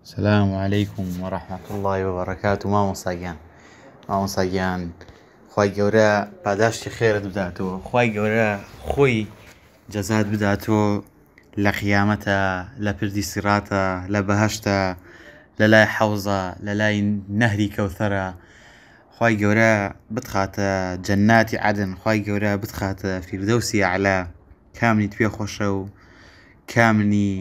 السلام عليكم ورحمة الله وبركاته. مامۆستاگیان خوای گەورە پاداشتی خێرت بداتەوە، خوای گەورە خۆی جەزات بداتەوە لە قیامەتە، لە پردی سیراتە، لە بەهەشتە، لە لای حەوزە، لە لای نەهری کەوثەرە. خوای گەورە بتخاتە جەناتی عەدن، خوای گەورە بتخاتە فیردەوسی ئەعلا. کامنیت پێ خۆشە و کامنی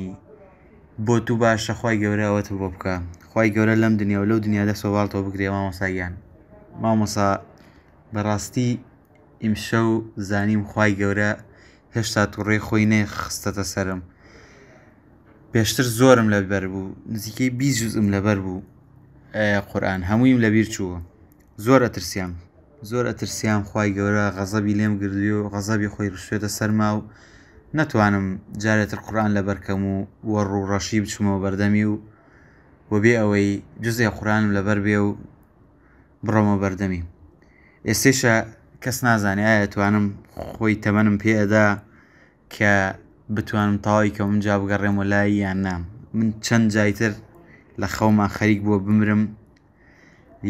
بۆ تو باشە. خوای گەورە ئەوەت بۆ بکە. خوای گەورە لەم دنیا و لەو دنیا دەست بەواڵتەوە بگرێ. مامۆسا بەڕاستی ئیمشەو زانیم خوای گەورە هێشتا تووڕێی خۆی نەخستەتە سەرم. پێشتر زۆرم لەبەر بوو، نزیکەی 20 جوزئم لەبەر بوو. قورئان هەموویم لەبیر چووە. زۆر ئەترسیام خوای گەورە غەزەبی لێم گردووی و غەزەبی خۆی ڕشتوێتە سەرما و نەتوانم جارێتر قورئان لەبەر کەم و وەڕوو ڕەشی بچمەوە بەردەمی و وەبێ ئەوەی جوزێ قورئانم لەبەر بێ و بڕۆمە بەردەمی. ئێستێشە کەس نازانێ ئایا توانم خۆی تەمەنم پێ ئەدا کە بتوانم تەواوی کەم جا بگەڕێمە لای یان نا. من چەند جایتر لە خەوما خەریک بووە بمرم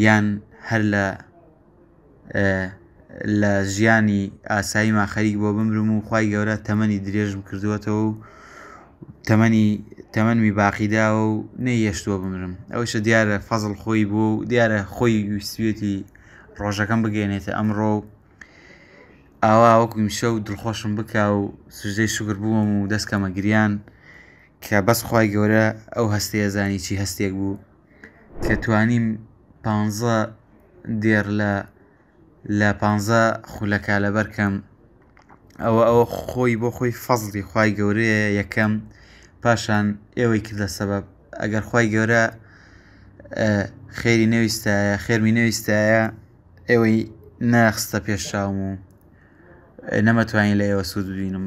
یان هەر لە ژیانی ئاساییما خەریک بووە بمرم و خوای گەورە تەمەنی درێژم کردووەتەوە و تەمەنمی باقیداوە و نەیهێشتووە بمرم. ئەوەشە دیارە فەزڵ خۆی بوو و دیارە خۆی ویستوێتی ڕۆژەکەم بگەێنێتە ئەمڕۆ و ئاوا وەکو ئیمشەو دڵخۆشم بکە و سوژدەی شوکر بووم و دەستکەمە گریان کە بەس خوای گەورە ئەو هەستەیە زانی چی هەستێک بوو کە توانیم 15 دێر لە 15 خولەکە لەبەرکەم. ئەوە خۆی بۆ خۆی فەزڵی خوای گەورەیە یەکەم، پاشان ئێوەی کردە سەبەب. ئەگەر خوای گەورە خێری نەویستایە، خێرمی نەویستایە، ئێوەی نەخستە پێش چاوم و نەمەتوانین لە ئێوە سوود ببینم.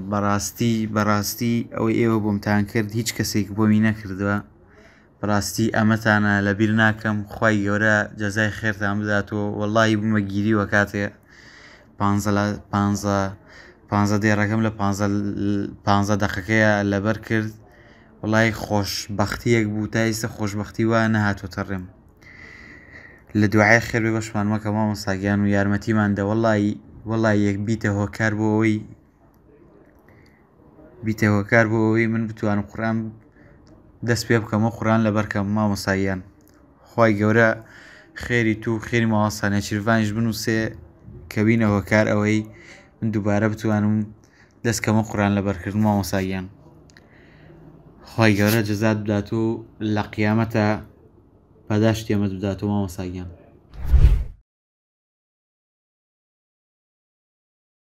بەڕاستی ئەوەی ئێوە بۆمتان کرد هیچ کەسێک بۆمی نەکردووە. بەڕاستی ئەمەتانە لەبیر ناکەم. خوای گەورە جەزای خێرتان بداتەوە. وەڵڵاهی بوومە گیریوە کاتێ 15 دێڕەکەم لە 15 دەقەکەیە لەبەر کرد. وەڵڵاهی خۆشبەختیەک بوو، تا ئێستا خۆشبەختی وایە نەهاتوۆتە ڕێم. لە دوعای خێر بێ بەشمان مەکە مامۆستاگیان و یارمەتیماندا. وەڵڵاهی یەک بیتە هۆکار بۆ ئەوەی من بتوانم قورئان دەست پێ بکەمەوە، قورئان لەبەرکەم. مامۆستاگیان خوای گەورە خێری تو و خێری ماوەستا نێچیروانیش بنووسێ کە بینە هۆکار ئەوەی من دووبارە بتوانم دەستکەمە قورئان لەبەرکردن. مامۆستاگیان خوای گەورە جەزات بداتۆ و لە قیامەتە پاداشتی ئەمەت بداتەوە. مامۆستاگیان